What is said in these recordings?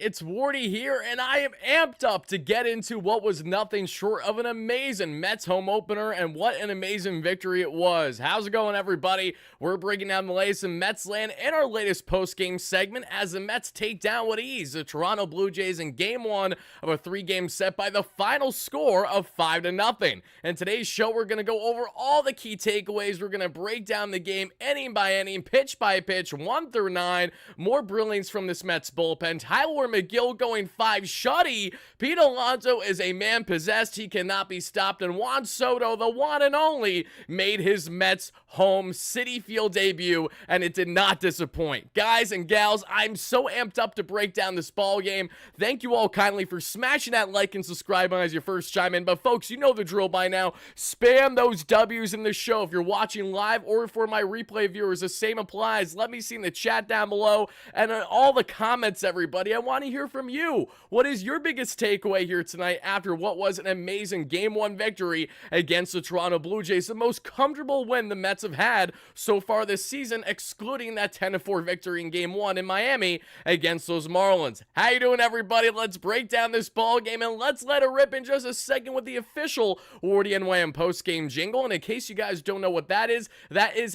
It's Wardy here, and I am amped up to get into what was nothing short of an amazing Mets home opener, and what an amazing victory it was. How's it going, everybody? We're breaking down the latest in Mets land in our latest post-game segment as the Mets take down with ease the Toronto Blue Jays in Game 1 of a 3-game set by the final score of 5-0. In today's show, we're going to go over all the key takeaways. We're going to break down the game inning by inning, pitch by pitch, 1 through 9, more brilliance from this Mets bullpen. Tyler McGill going 5 shutty. Pete Alonso is a man possessed. He cannot be stopped. And Juan Soto, the one and only, made his Mets home Citi Field debut, and it did not disappoint. Guys and gals, I'm so amped up to break down this ball game. Thank you all kindly for smashing that like and subscribe button as your first chime in. But folks, you know the drill by now. Spam those W's in the show if you're watching live, or for my replay viewers, the same applies. Let me see in the chat down below and in all the comments, everybody. I want to hear from you. What is your biggest takeaway here tonight after what was an amazing Game 1 victory against the Toronto Blue Jays? The most comfortable win the Mets have had so far this season, excluding that 10-4 victory in Game 1 in Miami against those Marlins. How you doing, everybody? Let's break down this ball game, and let's let it rip in just a second with the official WardyNYM post-game jingle. And in case you guys don't know what that is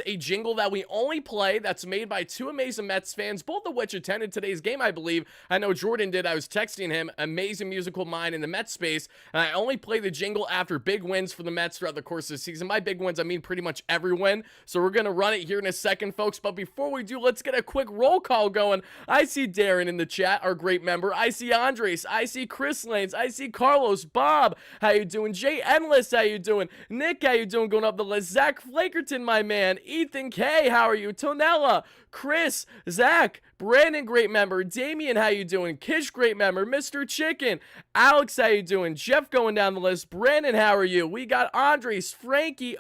a jingle that we only play that's made by two amazing Mets fans, both of which attended today's game, I believe. I know Jordan did. I was texting him. Amazing musical mind in the Mets space. And I only play the jingle after big wins for the Mets throughout the course of the season. By big wins, I mean pretty much every win. So we're going to run it here in a second, folks. But before we do, let's get a quick roll call going. I see Darren in the chat, our great member. I see Andres. I see Chris Lanes. I see Carlos. Bob, how you doing? Jay Endless, how you doing? Nick, how you doing? Going up the list. Zach Flakerton, my man. Ethan K, how are you? Tonella, Chris, Zach, Brandon, great member. Damien, how you doing? Kish, great member. Mr. Chicken, Alex, how you doing? Jeff, going down the list. Brandon, how are you? We got Andres, Frankie,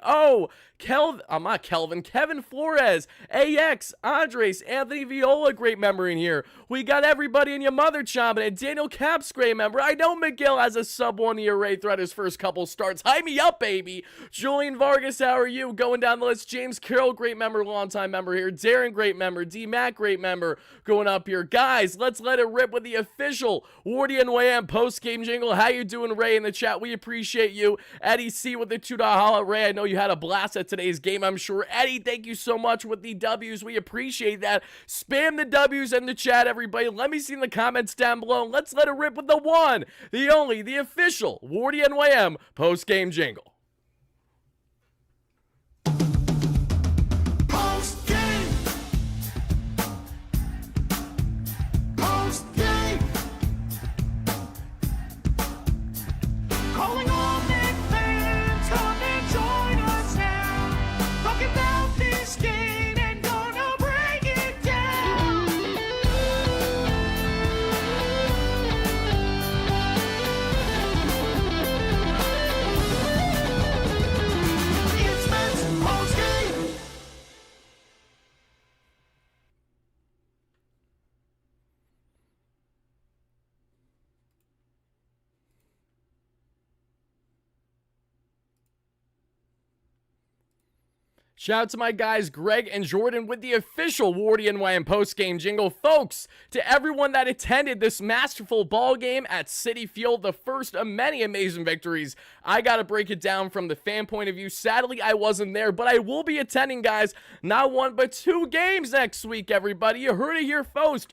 Kevin Flores, AX, Andres, Anthony Viola, great member in here. We got everybody in your mother chomping, and Daniel Caps, great member. I know Miguel has a sub 1 ERA throughout his first couple starts. Hype me up, baby. Julian Vargas, how are you? Going down the list. James Carroll, great member, longtime member here. Darren, great member. D-Mac, great member, going up here. Guys, let's let it rip with the official WardyNYM post-game jingle. How you doing, Ray, in the chat? We appreciate you. Eddie C with the $2 holla. Ray, I know you had a blast at today's game, I'm sure. Eddie, thank you so much with the W's. We appreciate that. Spam the W's in the chat, everybody. Let me see in the comments down below. Let's let it rip with the one, the only, the official WardyNYM post-game jingle. Shout out to my guys Greg and Jordan with the official WardyNYM post-game jingle. Folks, to everyone that attended this masterful ball game at Citi Field, the first of many amazing victories, I gotta break it down from the fan point of view. Sadly, I wasn't there, but I will be attending, guys, not 1 but 2 games next week, everybody. You heard it here first.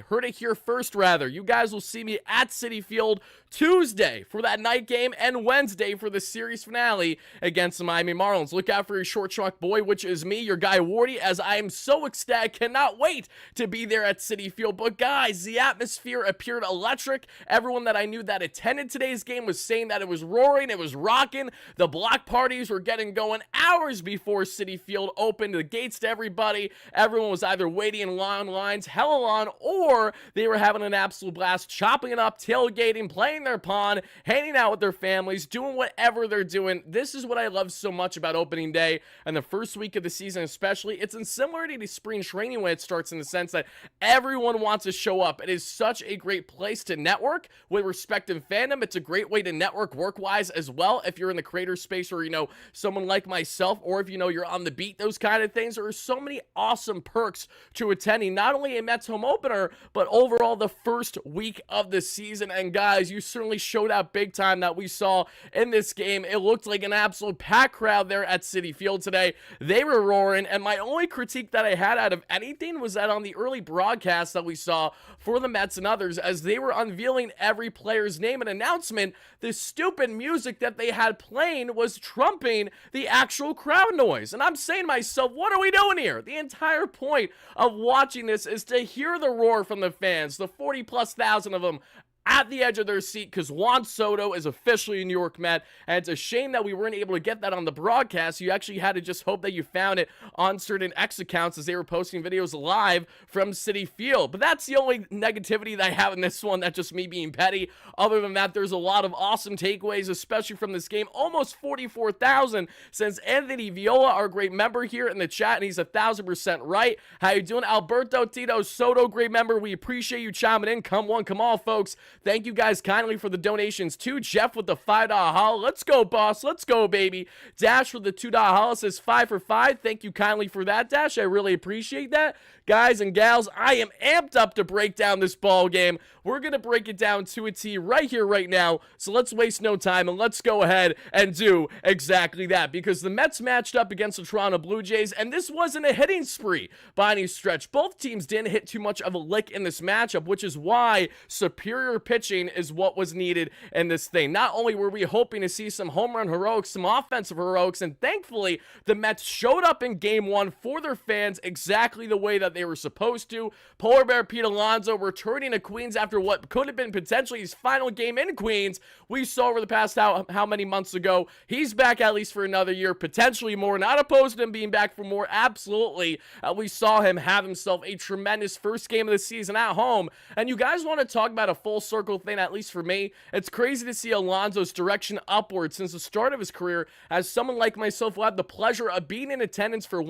Heard it here first, rather. You guys will see me at Citi Field Tuesday for that night game and Wednesday for the series finale against the Miami Marlins. Look out for your short truck boy, which is me, your guy Wardy, as I am so ecstatic, cannot wait to be there at Citi Field. But guys, the atmosphere appeared electric. Everyone that I knew that attended today's game was saying that it was roaring, it was rocking. The block parties were getting going hours before Citi Field opened the gates to everybody. Everyone was either waiting in long lines, hella long, or they were having an absolute blast, chopping it up, tailgating, playing their pond, hanging out with their families, doing whatever they're doing. This is what I love so much about opening day and the first week of the season especially. It's in similarity to spring training when it starts, in the sense that everyone wants to show up. It is such a great place to network with respective fandom. It's a great way to network work-wise as well if you're in the creator space, or, you know, someone like myself, or if, you know, you're on the beat, those kind of things. There are so many awesome perks to attending not only a Mets home opener, opener, but overall the first week of the season. And guys, you certainly showed out big time that we saw in this game. It looked like an absolute packed crowd there at Citi Field today. They were roaring, and my only critique that I had out of anything was that on the early broadcast that we saw for the Mets and others, as they were unveiling every player's name and announcement, the stupid music that they had playing was trumping the actual crowd noise. And I'm saying to myself, what are we doing here? The entire point of watching this is to hear the roar from the fans, the 40,000+ of them at the edge of their seat, because Juan Soto is officially a New York Met, and it's a shame that we weren't able to get that on the broadcast. You actually had to just hope that you found it on certain X accounts as they were posting videos live from Citi Field. But that's the only negativity that I have in this one, that's just me being petty. Other than that, there's a lot of awesome takeaways, especially from this game. Almost 44,000 since Anthony Viola, our great member here in the chat, and he's 1,000% right. How you doing? Alberto Tito Soto, great member. We appreciate you chiming in. Come one, come all, folks. Thank you guys kindly for the donations too. Jeff with the $5 holla. Let's go, boss. Let's go, baby. Dash with the $2 holla says 5 for 5. Thank you kindly for that, Dash. I really appreciate that. Guys and gals, I am amped up to break down this ball game. We're going to break it down to a T right here, right now. So let's waste no time and let's go ahead and do exactly that, because the Mets matched up against the Toronto Blue Jays, and this wasn't a hitting spree by any stretch. Both teams didn't hit too much of a lick in this matchup, which is why superior pitching is what was needed in this thing. Not only were we hoping to see some home run heroics, some offensive heroics, and thankfully the Mets showed up in game one for their fans exactly the way that they were supposed to. Polar Bear Pete Alonso returning to Queens after what could have been potentially his final game in Queens. We saw over the past how many months ago. He's back at least for another year, potentially more. Not opposed to him being back for more, absolutely. We saw him have himself a tremendous first game of the season at home. And you guys want to talk about a full circle thing, at least for me? It's crazy to see Alonso's direction upward since the start of his career, as someone like myself will have the pleasure of being in attendance for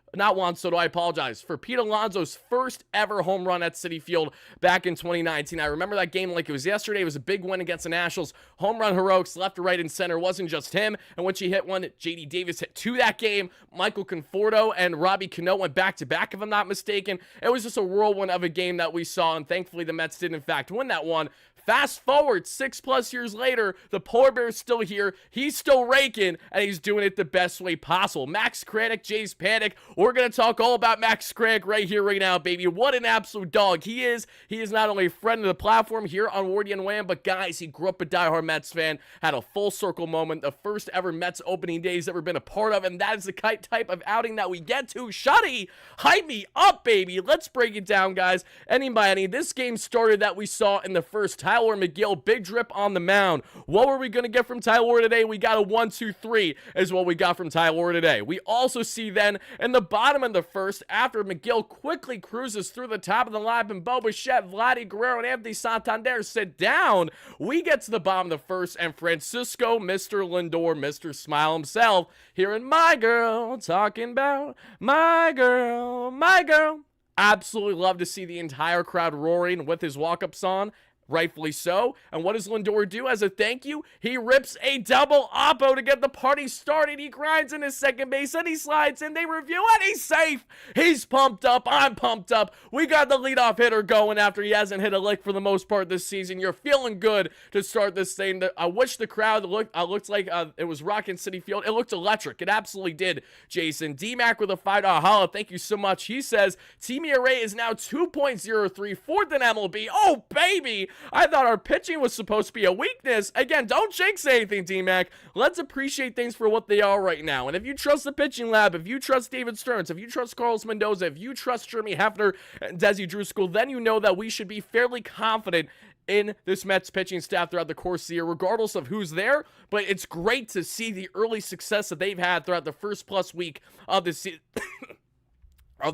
for Pete Alonso's first ever home run at Citi Field back in 2019. I remember that game like it was yesterday. It was a big win against the Nationals. Home run heroics left to right and center. It wasn't just him. And when she hit one, J.D. Davis hit two that game. Michael Conforto and Robbie Cano went back-to-back, if I'm not mistaken. It was just a whirlwind of a game that we saw, and thankfully the Mets did in fact win that one. Fast forward 6+ years later, the Polar Bear's still here. He's still raking, and he's doing it the best way possible. Max Kranick, Jays Panic. We're going to talk all about Max Kranick right here, right now, baby. What an absolute dog he is. He is not only a friend of the platform here on WardyNYM, but guys, he grew up a diehard Mets fan, had a full circle moment, the first ever Mets opening day he's ever been a part of, and that is the type of outing that we get to. Shuddy, hype me up, baby. Let's break it down, guys. Any by any, this game started that we saw in the first. Tyler McGill, big drip on the mound. What were we going to get from Tyler today? We got a 1-2-3 is what we got from Tyler today. We also see then in the bottom of the first, after McGill quickly cruises through the top of the lineup and Bo Bichette, Vladdy Guerrero, and Anthony Santander sit down, we get to the bottom of the first, and Francisco, Mr. Lindor, Mr. Smile himself, hearing my girl, talking about my girl, my girl. Absolutely love to see the entire crowd roaring with his walk-up song. Rightfully so. And what does Lindor do as a thank you? He rips a double oppo to get the party started. He grinds in his second base and he slides in. They review and he's safe. He's pumped up. I'm pumped up. We got the leadoff hitter going after he hasn't hit a lick for the most part this season. You're feeling good to start this thing. I wish the crowd looked like it was rocking Citi Field. It looked electric. It absolutely did, Jason. D-Mac with a $5 holla. Thank you so much. He says, Team ERA is now 2.03, fourth in MLB. Oh, baby. I thought our pitching was supposed to be a weakness. Again, don't jinx anything, D-Mac. Let's appreciate things for what they are right now. And if you trust the pitching lab, if you trust David Stearns, if you trust Carlos Mendoza, if you trust Jeremy Hefner and Desi Driscoll, then you know that we should be fairly confident in this Mets pitching staff throughout the course of the year, regardless of who's there. But it's great to see the early success that they've had throughout the first plus week of the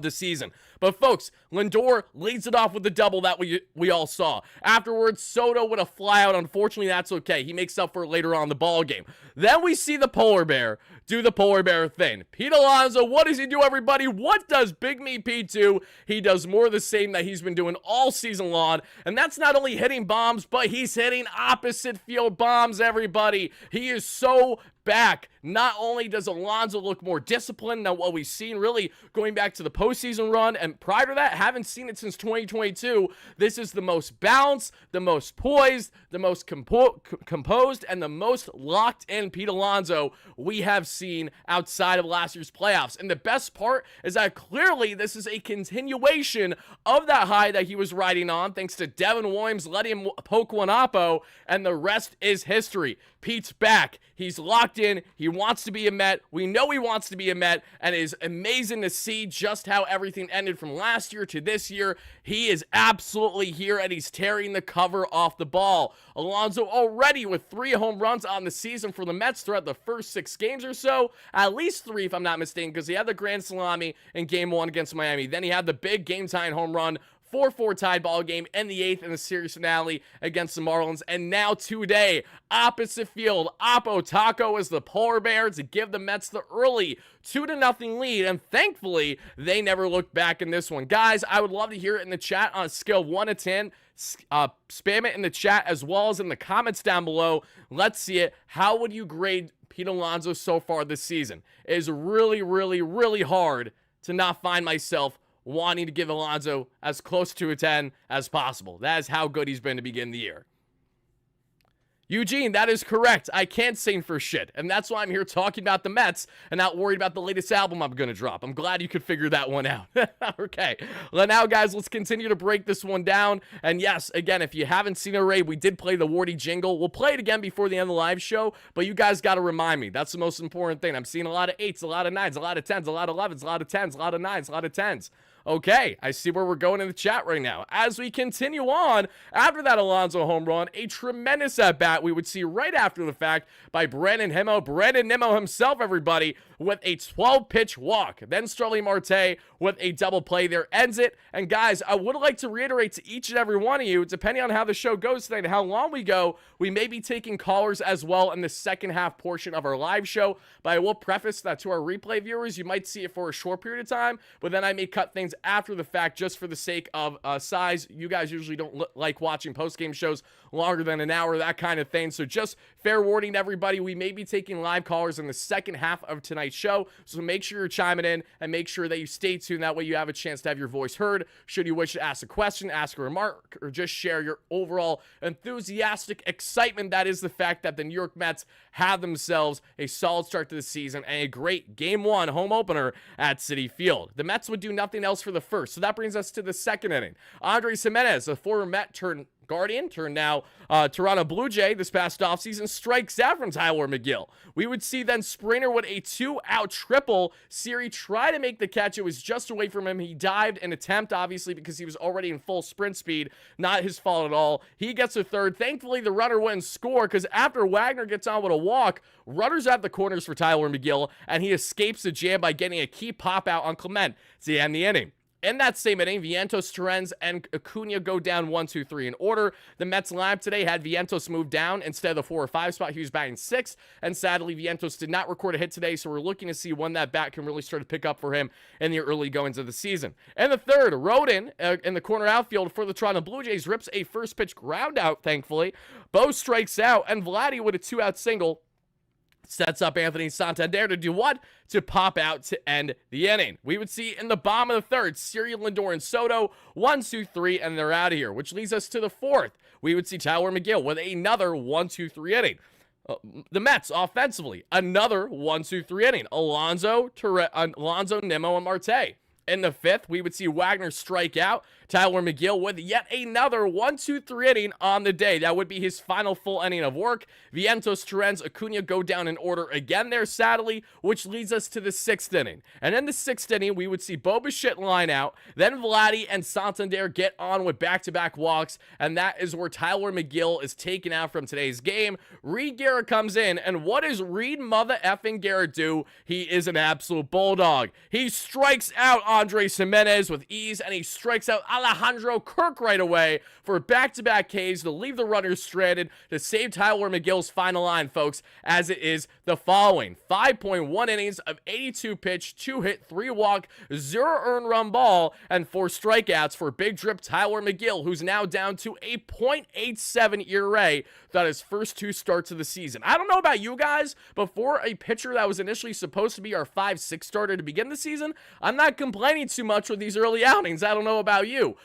season. But folks, Lindor leads it off with the double that we all saw. Afterwards, Soto with a flyout. Unfortunately, that's okay. He makes up for it later on in the ball game. Then we see the Polar Bear do the polar bear thing. Pete Alonso, what does he do, everybody? What does Big Me Pete do? He does more of the same that he's been doing all season long, and that's not only hitting bombs, but he's hitting opposite field bombs, everybody. He is so back. Not only does Alonso look more disciplined than what we've seen really going back to the postseason run, and prior to that, haven't seen it since 2022. This is the most balanced, the most poised, the most composed, and the most locked in Pete Alonso we have seen outside of last year's playoffs. And the best part is that clearly this is a continuation of that high that he was riding on, thanks to Devin Williams letting him poke one oppo, and the rest is history. Pete's back. He's locked in. He wants to be a Met. We know he wants to be a Met, and it is amazing to see just how everything ended from last year to this year. He is absolutely here, and he's tearing the cover off the ball. Alonso already with 3 home runs on the season for the Mets throughout the first 6 games or so. At least 3, if I'm not mistaken, because he had the grand salami in Game 1 against Miami. Then he had the big game-tying home run, 4-4 tied ball game in the 8th in the series finale against the Marlins. And now today, opposite field, Oppo Taco is the polar bear to give the Mets the early 2-0 lead. And thankfully, they never looked back in this one. Guys, I would love to hear it in the chat on a scale of 1 to 10. Spam it in the chat as well as in the comments down below. Let's see it. How would you grade Pete Alonso so far this season? It is really, really, really hard to not find myself wanting to give Alonso as close to a 10 as possible. That is how good he's been to begin the year. Eugene, that is correct. I can't sing for shit, and that's why I'm here talking about the Mets and not worried about the latest album I'm going to drop. I'm glad you could figure that one out. Okay, well, now, guys, let's continue to break this one down. And yes, again, if you haven't seen it already, we did play the Wardy jingle. We'll play it again before the end of the live show, but you guys got to remind me. That's the most important thing. I'm seeing a lot of 8s, a lot of 9s, a lot of 10s, a lot of 11s, a lot of 10s, a lot of 9s, a lot of 10s. Okay, I see where we're going in the chat right now. As we continue on, after that Alonso home run, a tremendous at-bat we would see right after the fact by Brandon Nimmo himself, everybody, with a 12-pitch walk. Then Starling Marte with a double play there ends it. And guys, I would like to reiterate to each and every one of you, depending on how the show goes tonight and how long we go, we may be taking callers as well in the second half portion of our live show. But I will preface that to our replay viewers, you might see it for a short period of time, but then I may cut things after the fact just for the sake of size. You guys usually don't like watching post-game shows longer than an hour, that kind of thing. So just fair warning to everybody, we may be taking live callers in the second half of tonight's show. So make sure you're chiming in and make sure that you stay tuned. That way you have a chance to have your voice heard. Should you wish to ask a question, ask a remark, or just share your overall enthusiastic excitement, that is the fact that the New York Mets have themselves a solid start to the season and a great Game 1 home opener at Citi Field. The Mets would do nothing else for the first. So that brings us to the second inning. Andres Gimenez, a former Met turned Guardian, turned now Toronto Blue Jay this past offseason, strikes out from Tyler McGill. We would see then Springer with a 2-out triple. Siri tried to make the catch. It was just away from him. He dived an attempt, obviously, because he was already in full sprint speed. Not his fault at all. He gets a third. Thankfully, the runner wouldn't score because after Wagner gets on with a walk, runners at the corners for Tyler McGill, and he escapes the jam by getting a key pop out on Clement to end the inning. In that same inning, Vientos, Torrens, and Acuna go down 1, 2, 3 in order. The Mets lineup today had Vientos move down instead of the 4 or 5 spot. He was batting 6th, and sadly, Vientos did not record a hit today, so we're looking to see when that bat can really start to pick up for him in the early goings of the season. In the third, Rodin in the corner outfield for the Toronto Blue Jays rips a first pitch ground out, thankfully. Bo strikes out, and Vladdy with a 2-out single sets up Anthony Santander to do what? To pop out to end the inning. We would see in the bottom of the third, Siri, Lindor, and Soto, 1, 2, 3, and they're out of here, which leads us to the fourth. We would see Tyler McGill with another 1, 2, 3 inning. The Mets, offensively, another 1, 2, 3 inning. Alonso, Nimmo, and Marte. In the fifth, we would see Wagner strike out. Tyler McGill with yet another 1, 2, 3 inning on the day. That would be his final full inning of work. Vientos, Torrens, Acuna go down in order again there, sadly, which leads us to the 6th inning. And in the 6th inning, we would see Bo Bichette line out. Then Vladdy and Santander get on with back-to-back walks, and that is where Tyler McGill is taken out from today's game. Reed Garrett comes in, and what does Reed mother effing Garrett do? He is an absolute bulldog. He strikes out Andres Gimenez with ease, and he strikes out Alejandro Kirk right away for back-to-back Ks to leave the runners stranded to save Tyler McGill's final line, folks, as it is the following. 5.1 innings of 82 pitch, 2 hit, 3 walk, 0 earned run ball, and 4 strikeouts for big drip Tyler McGill, who's now down to a .87 ERA throughout his first 2 starts of the season. I don't know about you guys, but for a pitcher that was initially supposed to be our 5-6 starter to begin the season, I'm not complaining too much with these early outings. I don't know about you.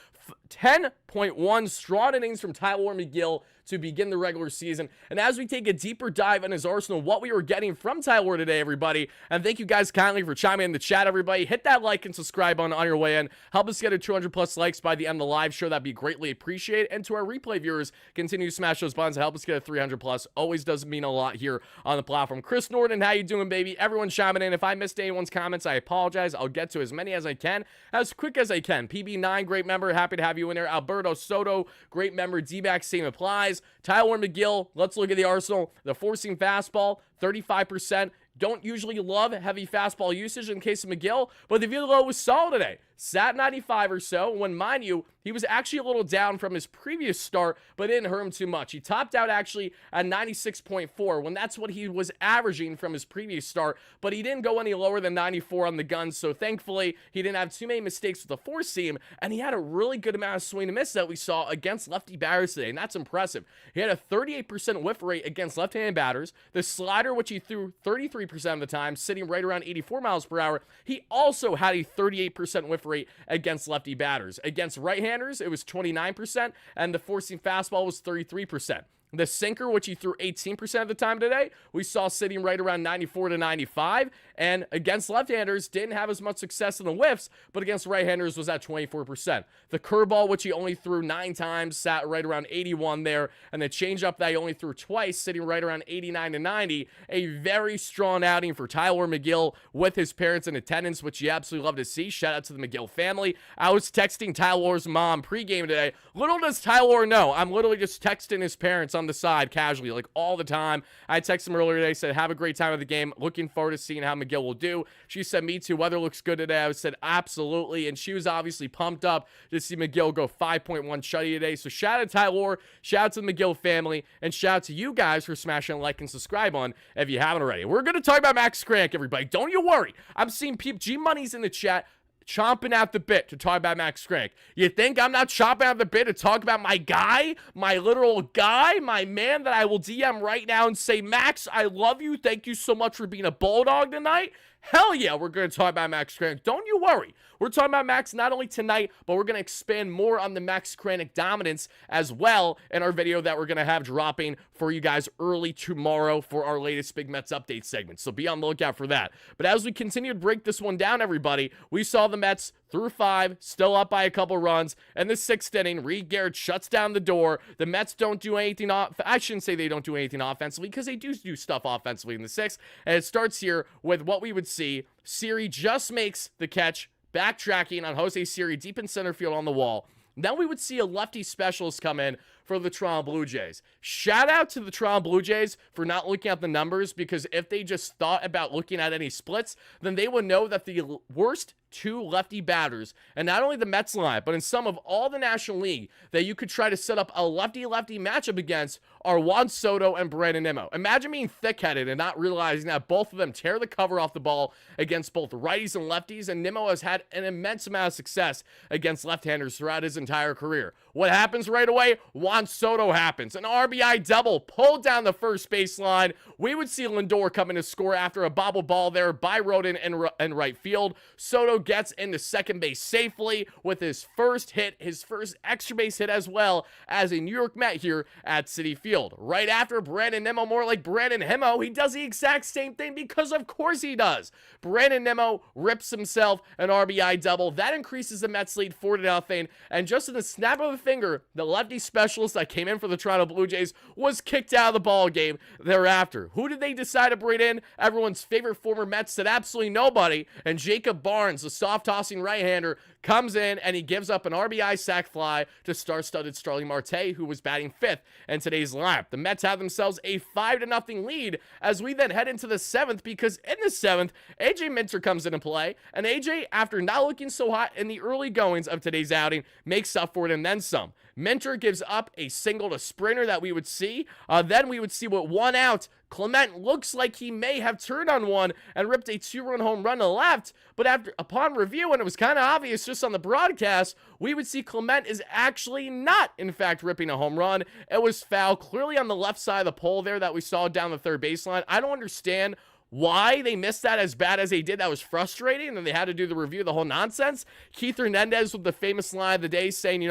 10.1 strong innings from Tyler McGill to begin the regular season. And as we take a deeper dive in his arsenal, what we were getting from Tyler today, everybody, and thank you guys kindly for chiming in the chat, everybody. Hit that like and subscribe on your way in. Help us get to 200 plus likes by the end of the live show. That'd be greatly appreciated. And to our replay viewers, continue to smash those buttons to help us get to 300 plus. Always does mean a lot here on the platform. Chris Norton, how you doing, baby? Everyone chiming in. If I missed anyone's comments, I apologize. I'll get to as many as I can, as quick as I can. PB9, great member. Happy to have you in there. Alberto Soto, great member. D-back, same applies. Tyler McGill, let's look at the arsenal. The four-seam fastball, 35%. Don't usually love heavy fastball usage in case of McGill, but the velo was solid today. Sat 95 or so, when, mind you, he was actually a little down from his previous start, but didn't hurt him too much. He topped out actually at 96.4, when that's what he was averaging from his previous start, but he didn't go any lower than 94 on the guns, so thankfully, he didn't have too many mistakes with the four-seam, and he had a really good amount of swing and miss that we saw against lefty batters today, and that's impressive. He had a 38% whiff rate against left-handed batters. The slider, which he threw 33% of the time, sitting right around 84 miles per hour. He also had a 38% whiff rate against lefty batters. Against right-handers, it was 29%, and the four-seam fastball was 33%. The sinker, which he threw 18% of the time today, we saw sitting right around 94 to 95. And against left-handers, didn't have as much success in the whiffs, but against right-handers was at 24%. The curveball, which he only threw 9 times, sat right around 81 there. And the changeup that he only threw twice, sitting right around 89 to 90. A very strong outing for Tyler McGill with his parents in attendance, which you absolutely love to see. Shout out to the McGill family. I was texting Tyler's mom pregame today. Little does Tyler know, I'm literally just texting his parents on the side casually, like all the time. I texted him earlier today, said, have a great time of the game. Looking forward to seeing how McGill will do. She said, me too. Weather looks good today. I said, absolutely. And she was obviously pumped up to see McGill go 5.1 shutty today. So shout out to Tyler, shout out to the McGill family, and shout out to you guys for smashing like and subscribe on if you haven't already. We're going to talk about Max Crank, everybody. Don't you worry. I'm seeing G Money's in the chat chomping at the bit to talk about Max Crank. You think I'm not chomping at the bit to talk about my guy, my literal guy, my man that I will DM right now and say, Max, I love you. Thank you so much for being a bulldog tonight. Hell yeah, we're going to talk about Max Crank. Don't you worry. We're talking about Max not only tonight, but we're going to expand more on the Max Crank dominance as well in our video that we're going to have dropping for you guys early tomorrow for our latest Big Mets update segment. So be on the lookout for that. But as we continue to break this one down, everybody, we saw the Mets through 5, still up by a couple runs. And the 6th inning, Reed Garrett shuts down the door. The Mets don't do anything I shouldn't say they don't do anything offensively, because they do stuff offensively in the 6th. And it starts here with what we would see. Siri just makes the catch, backtracking on Jose Siri deep in center field on the wall. Then we would see a lefty specialist come in for the Toronto Blue Jays. Shout out to the Toronto Blue Jays for not looking at the numbers, because if they just thought about looking at any splits, then they would know that the worst 2 lefty batters, and not only the Mets line, but in some of all the National League that you could try to set up a lefty-lefty matchup against, are Juan Soto and Brandon Nimmo. Imagine being thick-headed and not realizing that both of them tear the cover off the ball against both righties and lefties, and Nimmo has had an immense amount of success against left-handers throughout his entire career. What happens right away? Juan Soto happens. An RBI double pulled down the first baseline. We would see Lindor come in to score after a bobble ball there by Rodin in right field. Soto gets into second base safely with his first hit, his first extra base hit as well as a New York Met here at Citi Field. Right after, Brandon Nimmo, more like Brandon Himmo, he does the exact same thing, because of course he does. Brandon Nimmo rips himself an RBI double. That increases the Mets lead 4-0, and just in the snap of a finger, the lefty specialist that came in for the Toronto Blue Jays was kicked out of the ball game thereafter. Who did they decide to bring in? Everyone's favorite former Mets said absolutely nobody, and Jacob Barnes, the soft-tossing right-hander, comes in and he gives up an RBI sac fly to star-studded Starling Marte, who was batting 5th in today's lineup. The Mets have themselves a 5-0 lead as we then head into the 7th, because in the 7th, AJ Minter comes into play, and AJ, after not looking so hot in the early goings of today's outing, makes up for it and then some. Minter gives up a single to Springer that we would see. Then we would see with 1 out, Clement looks like he may have turned on one and ripped a 2-run home run to left, but upon review, and it was kind of obvious just on the broadcast, we would see Clement is actually not, in fact, ripping a home run. It was foul, clearly on the left side of the pole there that we saw down the third baseline. I don't understand why they missed that as bad as they did. That was frustrating, and then they had to do the review, the whole nonsense. Keith Hernandez with the famous line of the day saying,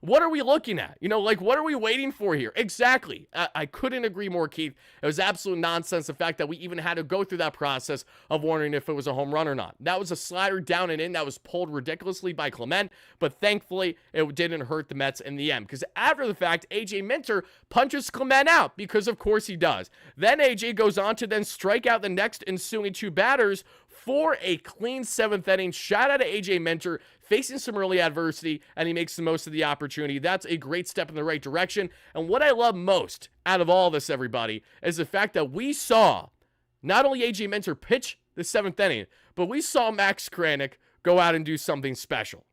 what are we looking at? What are we waiting for here? Exactly. I couldn't agree more, Keith. It was absolute nonsense, the fact that we even had to go through that process of wondering if it was a home run or not. That was a slider down and in that was pulled ridiculously by Clement, but thankfully it didn't hurt the Mets in the end, because after the fact, AJ Minter punches Clement out, because of course he does. Then AJ goes on to then strike out the next ensuing 2 batters for a clean 7th inning. Shout out to AJ Minter, facing some early adversity, and he makes the most of the opportunity. That's a great step in the right direction. And what I love most out of all this, everybody, is the fact that we saw not only AJ Minter pitch the 7th inning, but we saw Max Kranick go out and do something special.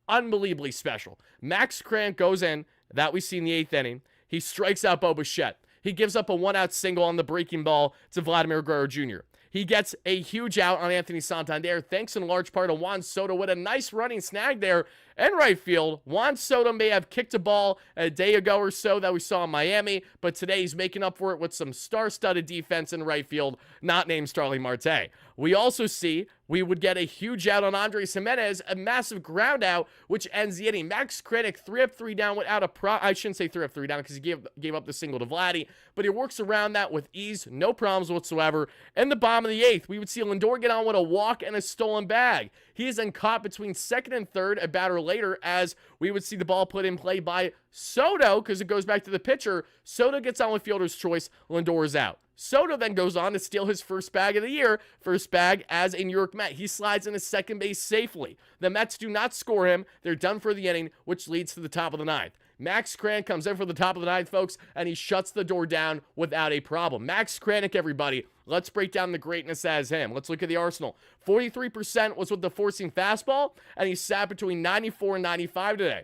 Unbelievably special. Max Kranick goes in, that we see in the 8th inning. He strikes out Bo Bichette. He gives up a 1-out single on the breaking ball to Vladimir Guerrero Jr. He gets a huge out on Anthony Santander, thanks in large part to Juan Soto with a nice running snag there in right field. Juan Soto may have kicked a ball a day ago or so that we saw in Miami, but today he's making up for it with some star-studded defense in right field, not named Starling Marte. We also see we would get a huge out on Andres Jimenez, a massive ground out, which ends the inning. Max Kranick 3 up, 3 down without I shouldn't say 3 up, 3 down because he gave up the single to Vladdy, but he works around that with ease, no problems whatsoever. In the bottom of the 8th, we would see Lindor get on with a walk and a stolen bag. He is then caught between 2nd and 3rd, a batter later, as we would see the ball put in play by Soto, because it goes back to the pitcher. Soto gets on with fielder's choice. Lindor is out. Soto then goes on to steal his first bag of the year, first bag as a New York Met. He slides into second base safely. The Mets do not score him. They're done for the inning, which leads to the top of the 9th. Max Kranick comes in for the top of the 9th, folks, and he shuts the door down without a problem. Max Kranick, everybody, let's break down the greatness as him. Let's look at the arsenal. 43% was with the forcing fastball, and he sat between 94 and 95 today.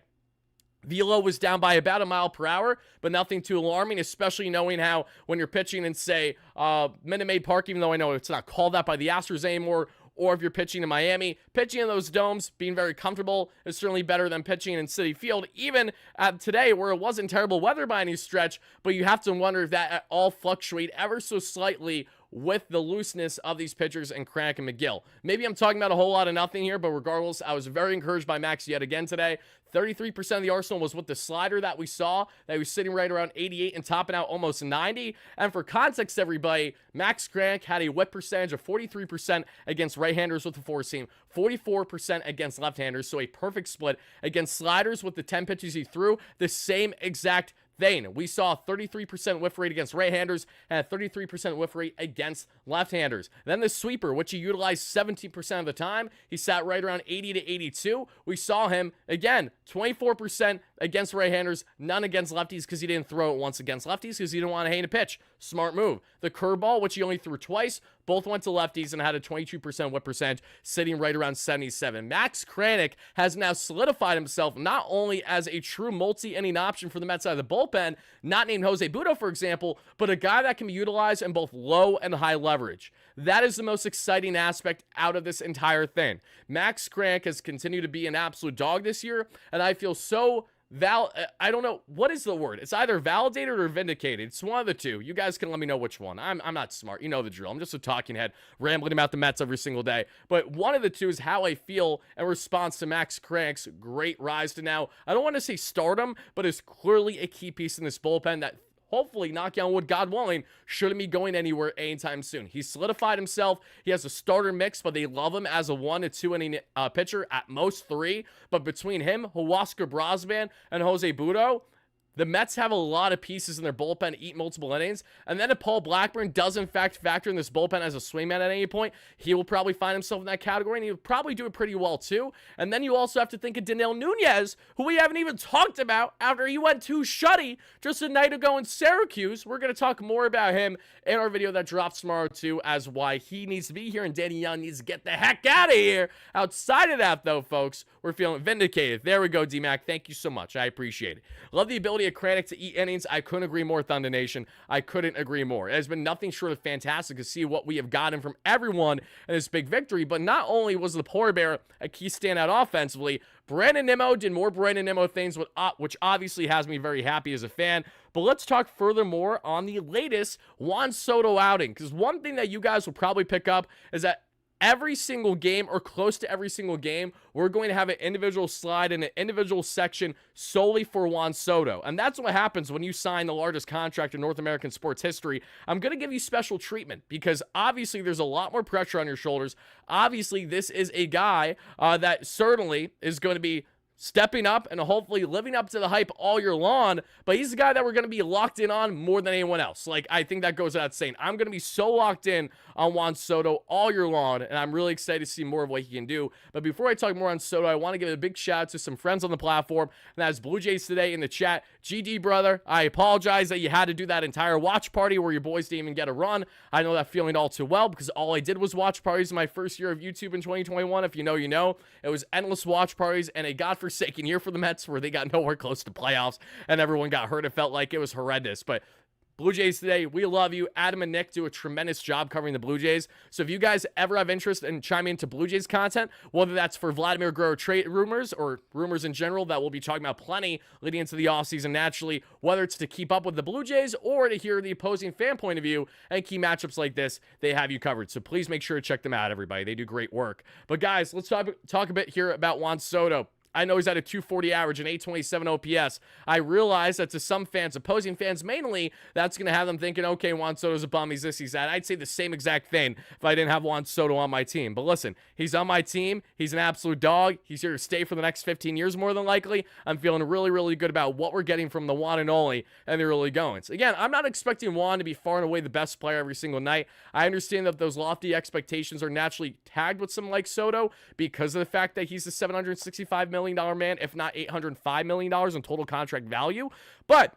Velo was down by about 1 mile per hour, but nothing too alarming, especially knowing how when you're pitching in, say, Minute Maid Park, even though I know it's not called that by the Astros anymore, or if you're pitching in Miami, pitching in those domes, being very comfortable is certainly better than pitching in Citi Field, even today where it wasn't terrible weather by any stretch, but you have to wonder if that at all fluctuate ever so slightly with the looseness of these pitchers and Kranick and McGill. Maybe I'm talking about a whole lot of nothing here, but regardless, I was very encouraged by Max yet again today. 33% of the arsenal was with the slider that we saw, that he was sitting right around 88 and topping out almost 90. And for context, everybody, Max Kranick had a whip percentage of 43% against right-handers with the four seam, 44% against left-handers, so a perfect split against sliders with the 10 pitches he threw, the same exact thing. We saw a 33% whiff rate against right-handers and a 33% whiff rate against left-handers. Then the sweeper, which he utilized 17% of the time, he sat right around 80 to 82. We saw him, again, 24% against right-handers, none against lefties because he didn't throw it once against lefties because he didn't want to hang a pitch. Smart move. The curveball, which he only threw twice, both went to lefties and had a 22% whip percentage, sitting right around 77. Max Kranick has now solidified himself not only as a true multi-inning option for the Mets side of the bullpen, not named Jose Butto, for example, but a guy that can be utilized in both low and high leverage. That is the most exciting aspect out of this entire thing. Max Kranick has continued to be an absolute dog this year, and I feel so I don't know, what is the word? It's either validated or vindicated. It's one of the two. You guys can let me know which one. I'm not smart. You know the drill. I'm just a talking head, rambling about the Mets every single day. But one of the two is how I feel in response to Max Kranick's great rise to now, I don't want to say stardom, but is clearly a key piece in this bullpen that hopefully, knock on wood, God willing, shouldn't be going anywhere anytime soon. He's solidified himself. He has a starter mix, but they love him as a 1 to 2 inning pitcher, at most 3. But between him, Huascar Brosman, and Jose Butto, the Mets have a lot of pieces in their bullpen to eat multiple innings. And then if Paul Blackburn does, in fact, factor in this bullpen as a swingman at any point, he will probably find himself in that category, and he'll probably do it pretty well, too. And then you also have to think of Daniel Nunez, who we haven't even talked about after he went too shutty just a night ago in Syracuse. We're going to talk more about him in our video that drops tomorrow, too, as why he needs to be here and Danny Young needs to get the heck out of here. Outside of that, though, folks, we're feeling vindicated. There we go, D-Mac. Thank you so much. I appreciate it. Love the ability of Kranick to eat innings. I couldn't agree more, Thunder Nation. I couldn't agree more. It has been nothing short of fantastic to see what we have gotten from everyone in this big victory. But not only was the Polar Bear a key standout offensively, Brandon Nimmo did more Brandon Nimmo things, which obviously has me very happy as a fan. But let's talk furthermore on the latest Juan Soto outing. Because one thing that you guys will probably pick up is that every single game, or close to every single game, we're going to have an individual slide and an individual section solely for Juan Soto. And that's what happens when you sign the largest contract in North American sports history. I'm going to give you special treatment because obviously there's a lot more pressure on your shoulders. Obviously, this is a guy that certainly is going to be stepping up and hopefully living up to the hype all year long, but he's the guy that we're going to be locked in on more than anyone else. Like, I think that goes without saying. I'm going to be so locked in on Juan Soto all year long, and I'm really excited to see more of what he can do. But before I talk more on Soto, I want to give a big shout out to some friends on the platform, and that's Blue Jays Today in the chat. GD, brother, I apologize that you had to do that entire watch party where your boys didn't even get a run. I know that feeling all too well because all I did was watch parties in my first year of YouTube in 2021. If you know, you know. It was endless watch parties and a godforsaken year for the Mets where they got nowhere close to playoffs and everyone got hurt. It felt like it was horrendous. But Blue Jays Today, we love you. Adam and Nick do a tremendous job covering the Blue Jays. So if you guys ever have interest in chiming into Blue Jays content, whether that's for Vladimir Guerrero trade rumors or rumors in general that we'll be talking about plenty leading into the offseason naturally, whether it's to keep up with the Blue Jays or to hear the opposing fan point of view and key matchups like this, they have you covered. So please make sure to check them out, everybody. They do great work. But guys, let's talk a bit here about Juan Soto. I know he's at a 240 average and 827 OPS. I realize that to some fans, opposing fans mainly, that's going to have them thinking, okay, Juan Soto's a bum, he's this, he's that. I'd say the same exact thing if I didn't have Juan Soto on my team. But listen, he's on my team. He's an absolute dog. He's here to stay for the next 15 years more than likely. I'm feeling really, really good about what we're getting from the one and only and the early goings. Again, I'm not expecting Juan to be far and away the best player every single night. I understand that those lofty expectations are naturally tagged with someone like Soto because of the fact that he's a $765 million man, if not $805 million in total contract value. But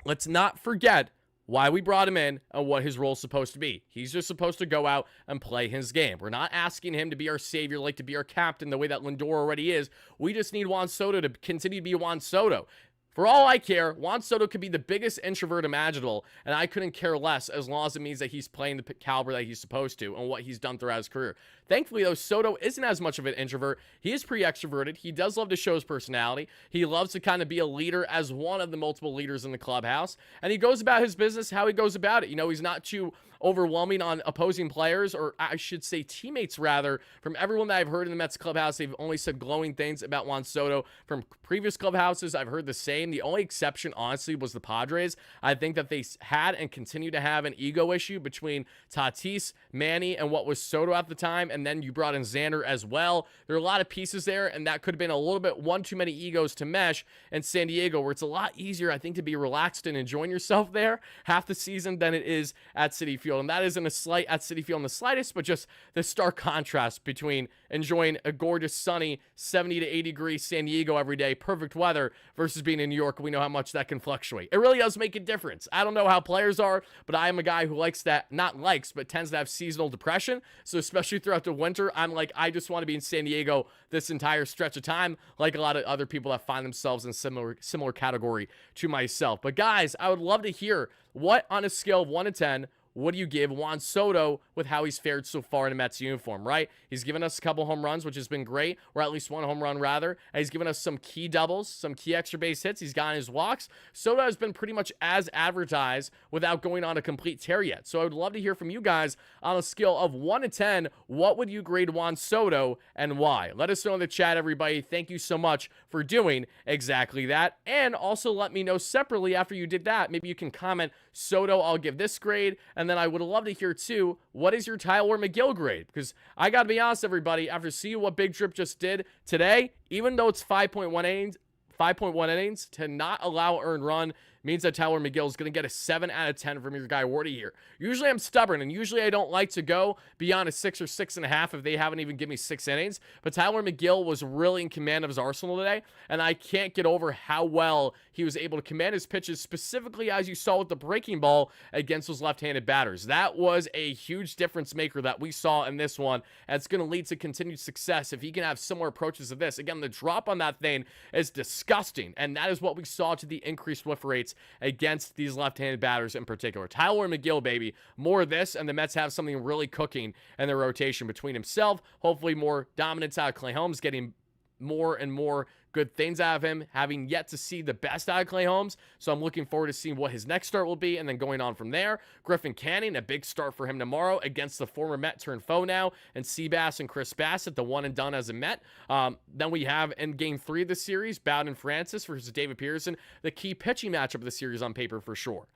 let's not forget why we brought him in and what his role is supposed to be. He's just supposed to go out and play his game. We're not asking him to be our savior, like to be our captain the way that Lindor already is. We just need Juan Soto to continue to be Juan Soto. For all I care, Juan Soto could be the biggest introvert imaginable, and I couldn't care less as long as it means that he's playing the caliber that he's supposed to and what he's done throughout his career. Thankfully, though, Soto isn't as much of an introvert. He is pretty extroverted. He does love to show his personality. He loves to kind of be a leader as one of the multiple leaders in the clubhouse, and he goes about his business how he goes about it. You know, he's not too overwhelming on opposing players, or I should say teammates rather. From everyone that I've heard in the Mets clubhouse, they've only said glowing things about Juan Soto. From previous clubhouses, I've heard the same. The only exception, honestly, was the Padres. I think that they had and continue to have an ego issue between Tatis, Manny, and what was Soto at the time, and then you brought in Xander as well. There are a lot of pieces there, and that could have been a little bit one too many egos to mesh in San Diego, where it's a lot easier, I think, to be relaxed and enjoying yourself there half the season than it is at Citi Field. And that isn't a slight at Citi Field in the slightest, but just the stark contrast between enjoying a gorgeous, sunny 70 to 80 degree San Diego every day, perfect weather, versus being in New York. We know how much that can fluctuate. It really does make a difference. I don't know how players are, but I am a guy who likes that, not likes, but tends to have seasonal depression. So especially throughout the winter, I'm like, I just want to be in San Diego this entire stretch of time, like a lot of other people that find themselves in similar category to myself. But guys, I would love to hear what, on a scale of 1 to 10, what do you give Juan Soto with how he's fared so far in a Mets uniform, right? He's given us a couple home runs, which has been great, or at least one home run, rather. And he's given us some key doubles, some key extra base hits. He's gotten his walks. Soto has been pretty much as advertised without going on a complete tear yet. So I would love to hear from you guys on a scale of 1 to 10. What would you grade Juan Soto and why? Let us know in the chat, everybody. Thank you so much for doing exactly that. And also let me know separately after you did that. Maybe you can comment, Soto, I'll give this grade. And then I would love to hear, too, what is your Tyler McGill grade? Because I got to be honest, everybody, after seeing what Big Drip just did today, even though it's 5.1 5.1 innings to not allow earned run means that Tyler McGill is going to get a 7 out of 10 from your guy Wardy here. Usually I'm stubborn, and usually I don't like to go beyond a 6 or 6.5 if they haven't even given me 6 innings. But Tyler McGill was really in command of his arsenal today, and I can't get over how well he was able to command his pitches, specifically as you saw with the breaking ball against those left-handed batters. That was a huge difference maker that we saw in this one, and it's going to lead to continued success if he can have similar approaches to this. Again, the drop on that thing is disgusting, and that is what we saw to the increased whiff rates against these left-handed batters in particular. Tyler McGill, baby, more of this, and the Mets have something really cooking in their rotation between himself, hopefully more dominance out of Clay Holmes, getting more and more good things out of him, having yet to see the best out of Clay Holmes. So I'm looking forward to seeing what his next start will be, and then going on from there. Griffin Canning, a big start for him tomorrow against the former Met turned foe now, and Seabass and Chris Bassett, the one and done as a Met. Then we have in game 3 of the series, Bowden Francis versus David Pearson, the key pitching matchup of the series on paper for sure.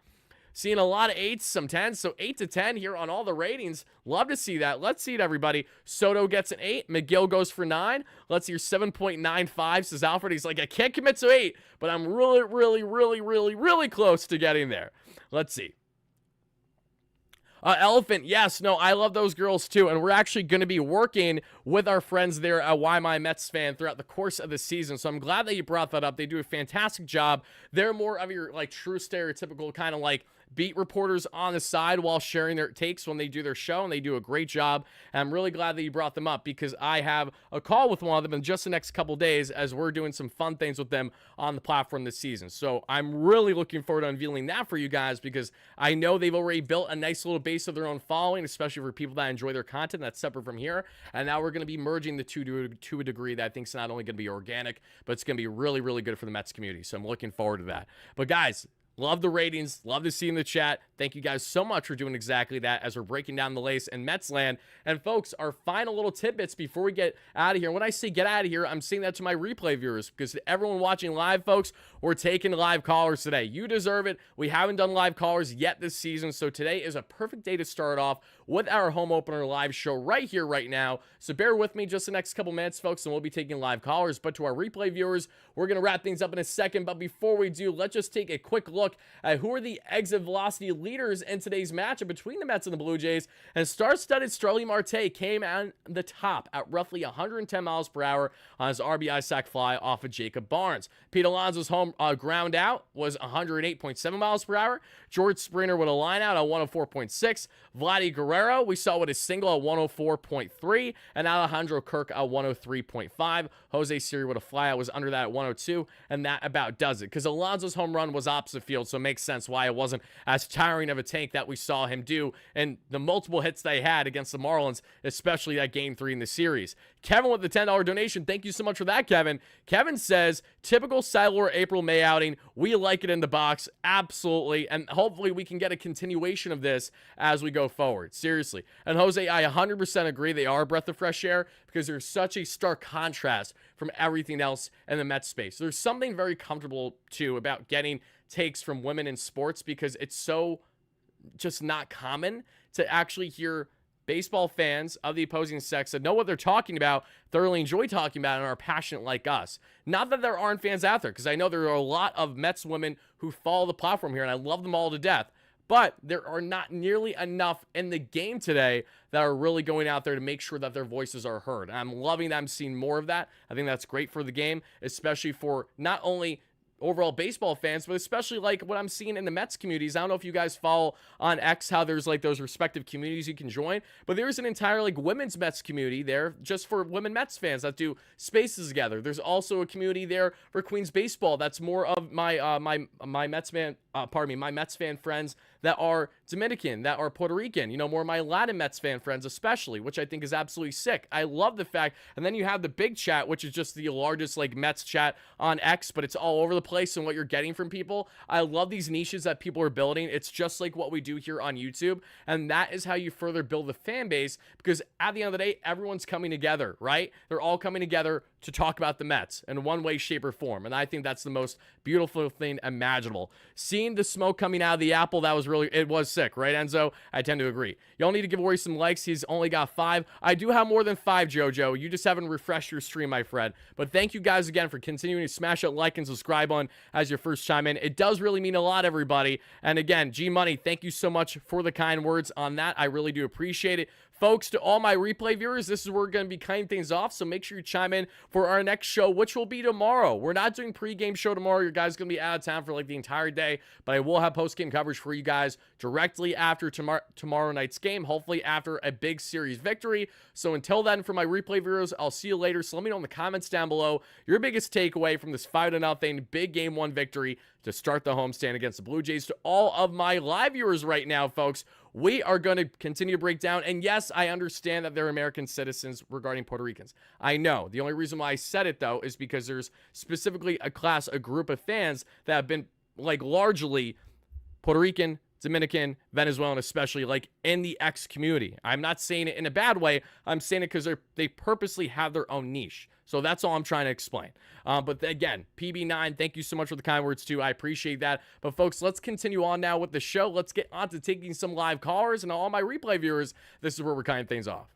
Seeing a lot of 8s, some 10s, so 8 to 10 here on all the ratings. Love to see that. Let's see it, everybody. Soto gets an 8. McGill goes for 9. Let's see your 7.95, says Alfred. He's like, I can't commit to 8, but I'm really close to getting there. Let's see. Elephant, yes, no, I love those girls too, and we're actually going to be working with our friends there at Why My Mets Fan throughout the course of the season, so I'm glad that you brought that up. They do a fantastic job. They're more of your, like, true stereotypical kind of, like, beat reporters on the side while sharing their takes when they do their show, and they do a great job, and I'm really glad that you brought them up because I have a call with one of them in just the next couple days as we're doing some fun things with them on the platform this season. So I'm really looking forward to unveiling that for you guys because I know they've already built a nice little base of their own following, especially for people that enjoy their content. That's separate from here, and now we're going to be merging the two to a degree that I think is not only going to be organic, but it's going to be really good for the Mets community, so I'm looking forward to that. But guys, love the ratings. Love to see in the chat. Thank you guys so much for doing exactly that as we're breaking down the lace in Mets land. And folks, our final little tidbits before we get out of here. When I say get out of here, I'm saying that to my replay viewers because to everyone watching live, folks, we're taking live callers today. You deserve it. We haven't done live callers yet this season, so today is a perfect day to start off with our home opener live show right here, right now. So bear with me just the next couple minutes, folks, and we'll be taking live callers. But to our replay viewers, we're going to wrap things up in a second. But before we do, let's just take a quick look at who are the exit velocity leaders in today's matchup between the Mets and the Blue Jays. And star-studded Starling Marte came on the top at roughly 110 miles per hour on his RBI sac fly off of Jacob Barnes. Pete Alonso's home ground out was 108.7 miles per hour. George Springer with a line out at 104.6. Vladdy Guerrero, we saw with his single at 104.3. And Alejandro Kirk at 103.5. Jose Siri with a flyout was under that at 102. And that about does it. Because Alonso's home run was opposite field, so it makes sense why it wasn't as tiring of a tank that we saw him do. And the multiple hits they had against the Marlins, especially that game 3 in the series. Kevin with the $10 donation. Thank you so much for that, Kevin. Kevin says, typical Sadler April-May outing. We like it in the box. Absolutely. And hopefully we can get a continuation of this as we go forward. Seriously. And Jose, I 100% agree. They are a breath of fresh air because there's such a stark contrast from everything else in the Mets space. There's something very comfortable, too, about getting takes from women in sports because it's so just not common to actually hear baseball fans of the opposing sex that know what they're talking about, thoroughly enjoy talking about, and are passionate like us. Not that there aren't fans out there, because I know there are a lot of Mets women who follow the platform here, and I love them all to death. But there are not nearly enough in the game today that are really going out there to make sure that their voices are heard. And I'm loving that I'm seeing more of that. I think that's great for the game, especially for not only overall baseball fans, but especially like what I'm seeing in the Mets communities. I don't know if you guys follow on X how there's like those respective communities you can join, but there's an entire like women's Mets community there just for women Mets fans that do spaces together. There's also a community there for Queens baseball that's more of my my Mets fan friends that are Dominican, that are Puerto Rican, you know, more of my Latin Mets fan friends especially, which I think is absolutely sick. I love the fact, and then you have the big chat, which is just the largest like Mets chat on X, but it's all over the place and what you're getting from people. I love these niches that people are building. It's just like what we do here on YouTube, and that is how you further build the fan base, because at the end of the day, everyone's coming together, right? They're all coming together to talk about the Mets in one way, shape, or form. And I think that's the most beautiful thing imaginable. Seeing the smoke coming out of the apple, it was sick, right, Enzo? I tend to agree. Y'all need to give away some likes. He's only got 5. I do have more than 5, Jojo. You just haven't refreshed your stream, my friend. But thank you guys again for continuing to smash that like and subscribe on as your first chime in. It does really mean a lot, everybody. And again, G Money, thank you so much for the kind words on that. I really do appreciate it. Folks, to all my replay viewers, this is where we're going to be cutting things off, so make sure you chime in for our next show, which will be tomorrow. We're not doing pregame show tomorrow. Your guys are going to be out of town for like the entire day, but I will have postgame coverage for you guys directly after tomorrow night's game, hopefully after a big series victory. So until then, for my replay viewers, I'll see you later. So let me know in the comments down below your biggest takeaway from this 5-0 big Game 1 victory to start the homestand against the Blue Jays. To all of my live viewers right now, folks, we are going to continue to break down. And yes, I understand that they're American citizens regarding Puerto Ricans. I know. The only reason why I said it, though, is because there's specifically a group of fans that have been, like, largely Puerto Rican, Dominican, Venezuelan, especially, like, in the X community. I'm not saying it in a bad way. I'm saying it because they purposely have their own niche. So that's all I'm trying to explain. But again, PB9, thank you so much for the kind words too. I appreciate that. But folks, let's continue on now with the show. Let's get on to taking some live callers. And all my replay viewers, this is where we're cutting things off.